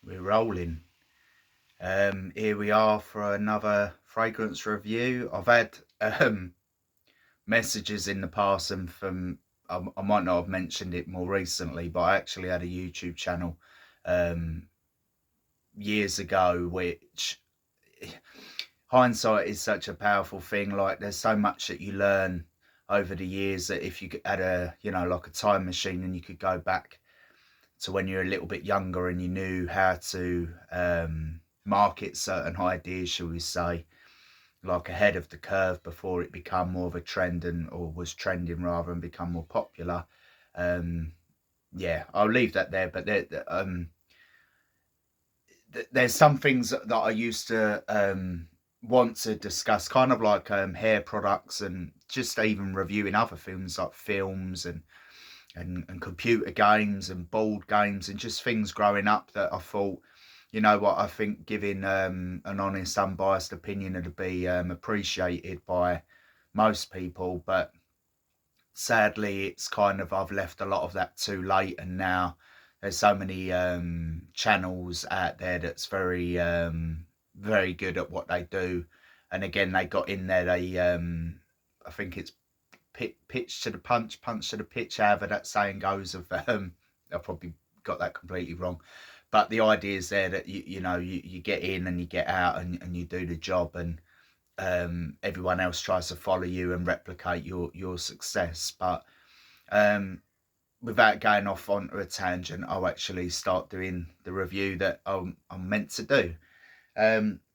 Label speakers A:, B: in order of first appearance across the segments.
A: We're rolling. Here we are for another fragrance review. I've had messages in the past, and I might not have mentioned it more recently, but I actually had a YouTube channel years ago, which hindsight is such a powerful thing. Like, there's so much that you learn over the years that if you had like a time machine and you could go back to when you're a little bit younger and you knew how to market certain ideas, shall we say, like ahead of the curve before it became more of a trend, or was trending rather, and become more popular. Yeah, I'll leave that there. But there's some things that I used to want to discuss, kind of like hair products, and just even reviewing other things like films and computer games and board games, and just things growing up that I thought, you know what, I think giving an honest, unbiased opinion would be appreciated by most people. But sadly, it's kind of, I've left a lot of that too late, and now there's so many channels out there that's very very good at what they do. And again, they got in there, they I think it's pitch to the punch, punch to the pitch, however that saying goes. Of I probably got that completely wrong, but the idea is there that you get in and you get out, and you do the job, and everyone else tries to follow you and replicate your success. But without going off onto a tangent, I'll actually start doing the review that I'm meant to do.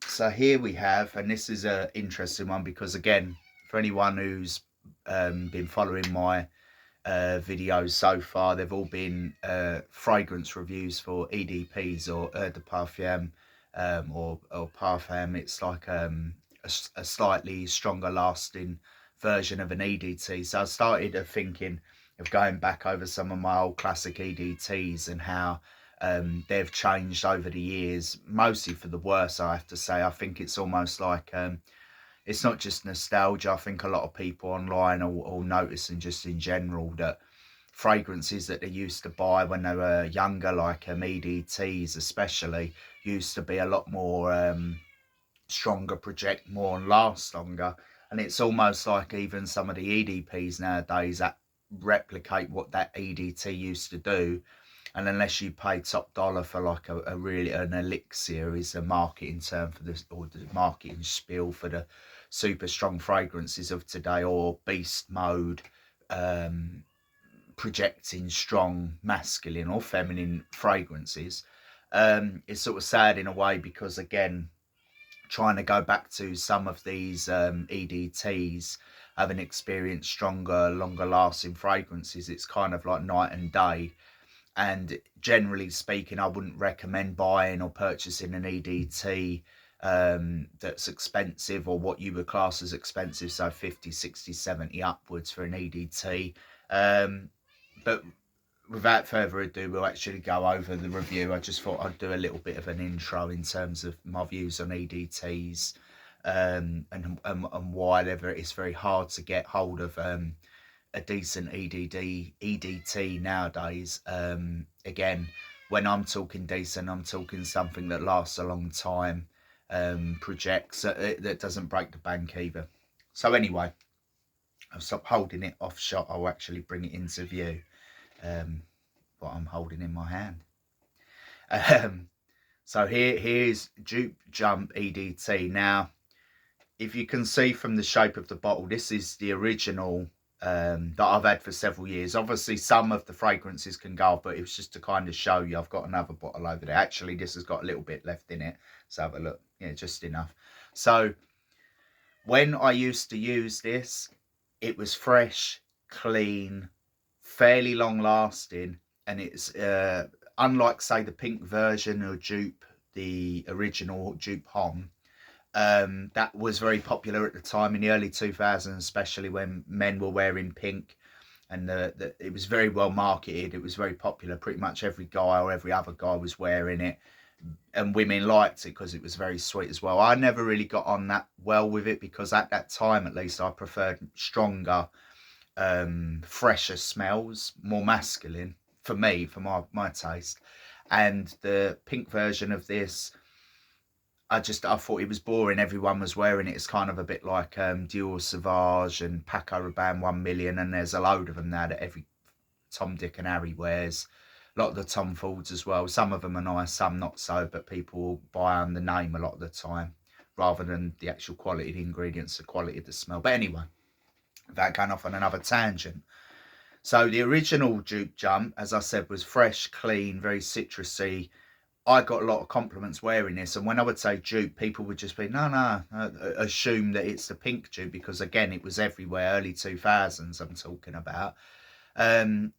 A: So here we have, and this is an interesting one, because again, for anyone who's been following my videos so far, they've all been fragrance reviews for EDPs, or Eau de Parfum, or Parfum. It's like a slightly stronger lasting version of an EDT. So I started thinking of going back over some of my old classic EDTs and how they've changed over the years, mostly for the worse, I have to say. I think it's almost like it's not just nostalgia. I think a lot of people online are noticing, just in general, that fragrances that they used to buy when they were younger, like EDTs especially, used to be a lot more stronger, project more, and last longer. And it's almost like even some of the EDPs nowadays that replicate what that EDT used to do. And unless you pay top dollar for like a really, an elixir is a marketing term for this, or the marketing spiel for the super strong fragrances of today, or beast mode, projecting strong masculine or feminine fragrances, it's sort of sad in a way, because again, trying to go back to some of these EDTs, having experienced stronger, longer lasting fragrances, it's kind of like night and day. And generally speaking, I wouldn't recommend buying or purchasing an EDT that's expensive, or what you would class as expensive, so 50, 60, 70 upwards for an EDT. But without further ado, we'll actually go over the review. I just thought I'd do a little bit of an intro in terms of my views on EDTs, and why it's very hard to get hold of a decent EDT nowadays. Again, when I'm talking decent, I'm talking something that lasts a long time, projects, that doesn't break the bank either. So anyway, I'll stop holding it off shot. I'll actually bring it into view, what I'm holding in my hand. So here's JOOP Jump EDT. Now, if you can see from the shape of the bottle, this is the original that I've had for several years. Obviously, some of the fragrances can go off, but it was just to kind of show you. I've got another bottle over there. Actually, this has got a little bit left in it. So have a look. Yeah, just enough. So when I used to use this, it was fresh, clean, fairly long lasting, and it's unlike, say, the pink version of JOOP, the original JOOP Homme. That was very popular at the time in the early 2000s, especially when men were wearing pink, and it was very well marketed. It was very popular. Pretty much every guy or every other guy was wearing it, and women liked it because it was very sweet as well. I never really got on that well with it, because at that time, at least, I preferred stronger, fresher smells, more masculine, for me, for my taste. And the pink version of this, I thought it was boring. Everyone was wearing it. It's kind of a bit like Dior Sauvage and Paco Rabanne 1 million, and there's a load of them now that every Tom, Dick and Harry wears. A lot of the Tom Fords as well. Some of them are nice, some not so, but people will buy on the name a lot of the time rather than the actual quality of the ingredients, the quality of the smell. But anyway, without going off on another tangent. So the original JOOP Jump, as I said, was fresh, clean, very citrusy. I got a lot of compliments wearing this, and when I would say JOOP, people would just be, no, assume that it's the pink JOOP, because again, it was everywhere, early 2000s I'm talking about.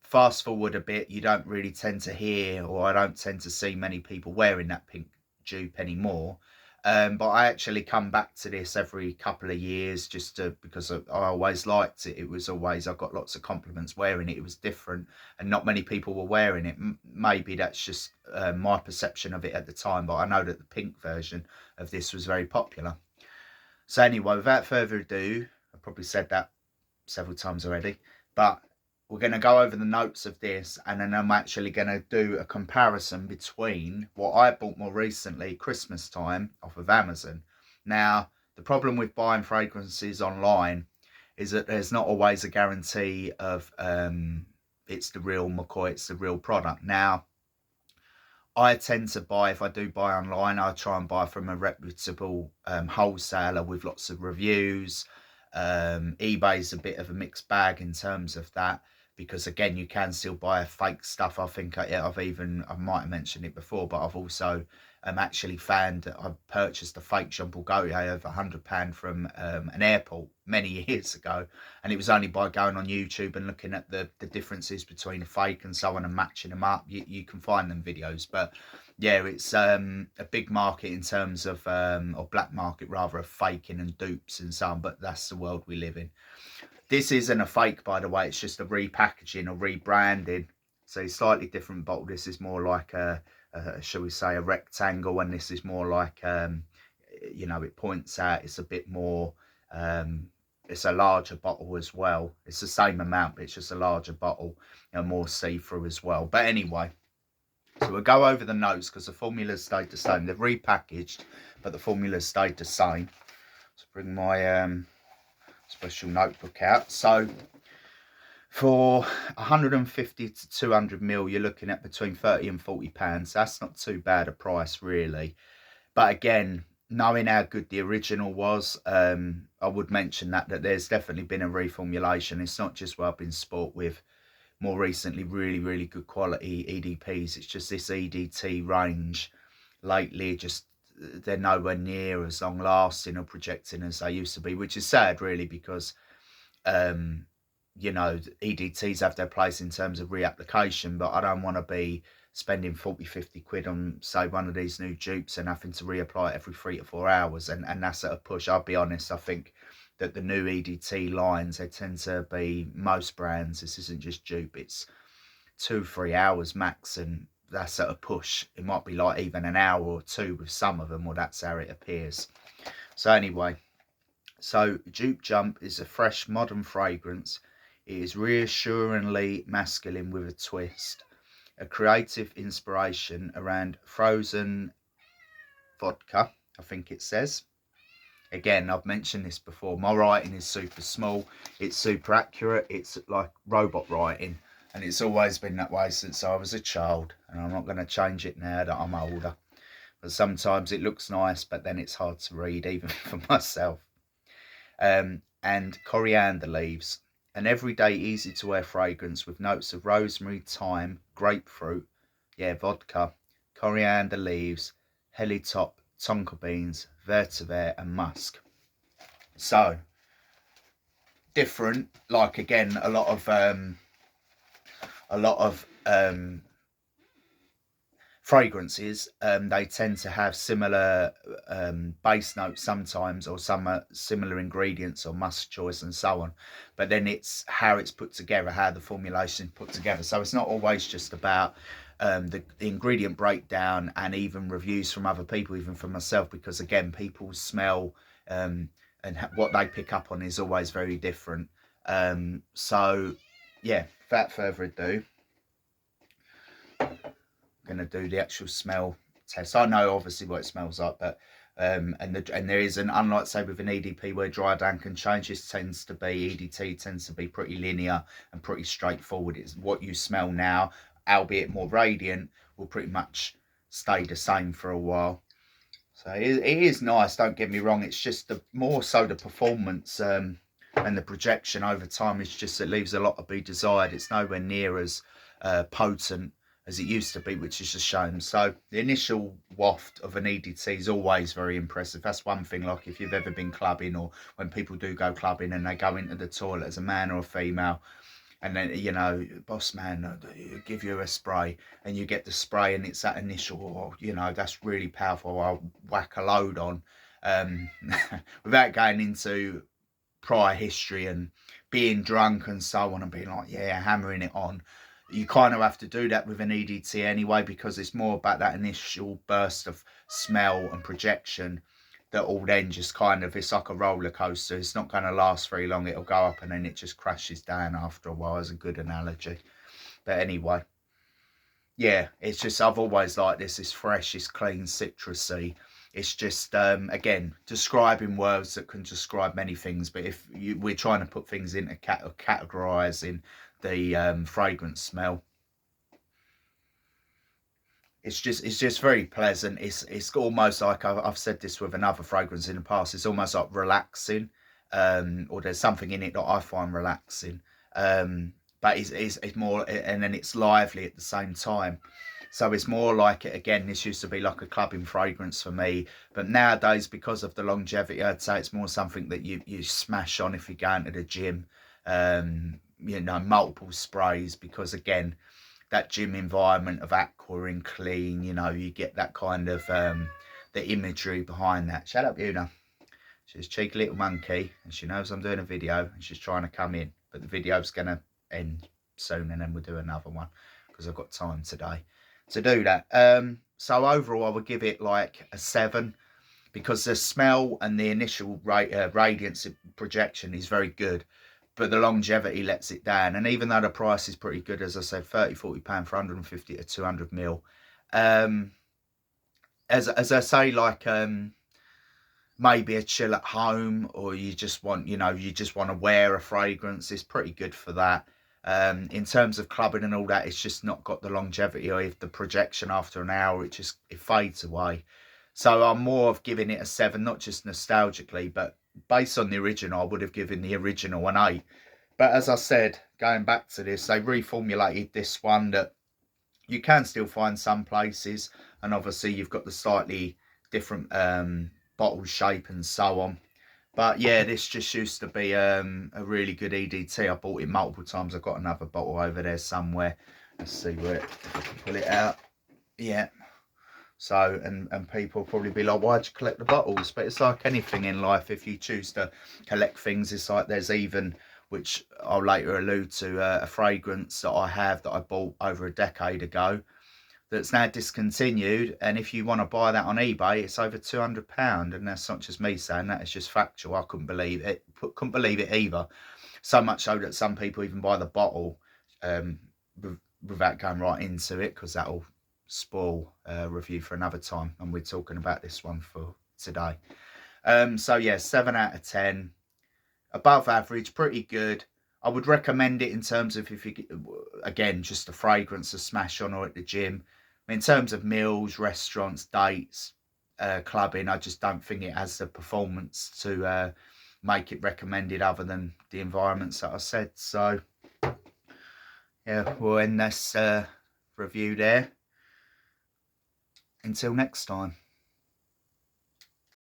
A: Fast forward a bit, you don't really tend to hear, or I don't tend to see many people wearing that pink JOOP anymore. But I actually come back to this every couple of years because I always liked it. It was always, I got lots of compliments wearing it. It was different and not many people were wearing it. Maybe that's just my perception of it at the time, but I know that the pink version of this was very popular. So anyway, without further ado, I've probably said that several times already, but we're going to go over the notes of this, and then I'm actually going to do a comparison between what I bought more recently, Christmas time, off of Amazon. Now, the problem with buying fragrances online is that there's not always a guarantee of it's the real McCoy, it's the real product. Now, I tend to buy, if I do buy online, I try and buy from a reputable wholesaler with lots of reviews. eBay's a bit of a mixed bag in terms of that, because again, you can still buy fake stuff. I think I might have mentioned it before, but I've also actually found that I purchased a fake Jean Paul Gaultier of £100 from an airport many years ago, and it was only by going on YouTube and looking at the differences between a fake and so on and matching them up. You can find them videos, but yeah, it's a big market in terms of or black market rather, of faking and dupes and so on, but that's the world we live in. This isn't a fake, by the way, it's just a repackaging or rebranding. So slightly different bottle. This is more like shall we say, a rectangle, and this is more like you know, it points out, it's a bit more it's a larger bottle as well. It's the same amount, but it's just a larger bottle and more see-through as well. But anyway, so we'll go over the notes because the formulas stayed the same. They've repackaged, but the formulas stayed the same. So bring my special notebook out. So for 150 to 200 ml, you're looking at between 30 and 40 pounds. That's not too bad a price, really. But again, knowing how good the original was, I would mention that there's definitely been a reformulation. It's not just what I've been sport with more recently, really good quality EDPs. It's just this EDT range lately, just they're nowhere near as long lasting or projecting as they used to be, which is sad, really, because you know, EDTs have their place in terms of reapplication, but I don't want to be spending 40-50 quid on, say, one of these new dupes and having to reapply it every 3 to 4 hours, and that's at a push. I'll be honest, I think that the new EDT lines, they tend to be, most brands, this isn't just dupe, it's 2-3 hours max, and that's at a push. It might be like even an hour or two with some of them, or that's how it appears. So anyway, so JOOP Jump is a fresh modern fragrance. It is reassuringly masculine with a twist, a creative inspiration around frozen vodka, I think it says. Again, I've mentioned this before, my writing is super small, it's super accurate, it's like robot writing, and it's always been that way since I was a child, and I'm not going to change it now that I'm older. But sometimes it looks nice, but then it's hard to read even for myself. And coriander leaves, an everyday easy to wear fragrance with notes of rosemary, thyme, grapefruit, vodka, coriander leaves, helitop, tonka beans, vetiver and musk. So different, like again, a lot of fragrances, they tend to have similar base notes sometimes, or some similar ingredients or musk choice and so on, but then it's how it's put together, how the formulation is put together. So it's not always just about the ingredient breakdown, and even reviews from other people, even from myself, because again, people's smell and what they pick up on is always very different. So yeah, without further ado, going to do the actual smell test. I know obviously what it smells like, but and there is an, unlike say with an EDP where dry down can change, this tends to be, EDT tends to be pretty linear and pretty straightforward. It's what you smell now, albeit more radiant, will pretty much stay the same for a while. So it is nice, don't get me wrong. It's just the more so the performance and the projection over time is just, it leaves a lot to be desired. It's nowhere near as potent as it used to be, which is a shame. So the initial waft of an EDT is always very impressive. That's one thing, like if you've ever been clubbing, or when people do go clubbing and they go into the toilet as a man or a female, and then, you know, boss man give you a spray and you get the spray and it's that initial, you know, that's really powerful. I'll whack a load on without going into prior history and being drunk and so on and being like, yeah, hammering it on. You kind of have to do that with an EDT anyway, because it's more about that initial burst of smell and projection that all then just kind of, it's like a roller coaster. It's not going to last very long. It'll go up and then it just crashes down after a while, is a good analogy. But anyway, yeah, it's just, I've always liked this. It's fresh, it's clean, citrusy. It's just, again, describing words that can describe many things. But if we're trying to put things into categorising the fragrance smell, it's just very pleasant. It's almost like, I've said this with another fragrance in the past, it's almost like relaxing, or there's something in it that I find relaxing. But it's more, and then it's lively at the same time. So it's more like, again, this used to be like a clubbing fragrance for me, but nowadays, because of the longevity, I'd say it's more something that you smash on if you go into the gym. You know, multiple sprays, because again, that gym environment of aqua and clean, you know, you get that kind of the imagery behind that. Shut up, Una. She's a cheeky little monkey, and she knows I'm doing a video and she's trying to come in, but the video's gonna end soon and then we'll do another one because I've got time today to do that. So overall I would give it like a 7, because the smell and the initial radiance projection is very good, but the longevity lets it down. And even though the price is pretty good, as I said, £30–40 for 150 to 200 ml, as I say, like maybe a chill at home, or you just want, you know, you just want to wear a fragrance, it's pretty good for that. In terms of clubbing and all that, it's just not got the longevity, or if the projection after an hour, it fades away. So I'm more of giving it a 7, not just nostalgically, but based on the original, I would have given the original an 8. But as I said, going back to this, they reformulated this one that you can still find some places, and obviously you've got the slightly different bottle shape and so on. But yeah, this just used to be a really good EDT. I bought it multiple times. I've got another bottle over there somewhere. Let's see where if I can pull it out. Yeah. So, and people probably be like, why'd you collect the bottles? But it's like anything in life. If you choose to collect things, it's like there's even, which I'll later allude to, a fragrance that I have that I bought over a decade ago that's now discontinued, and if you want to buy that on eBay, it's over £200, and that's not just me saying that, it's just factual. I couldn't believe it either, so much so that some people even buy the bottle without going right into it, because that'll spoil a review for another time, and we're talking about this one for today. So yeah, 7 out of 10, above average, pretty good. I would recommend it in terms of, if you, again, just a fragrance to smash on, or at the gym. In terms of meals, restaurants, dates, clubbing, I just don't think it has the performance to make it recommended, other than the environments that I said. So yeah, we'll end this review there. Until next time.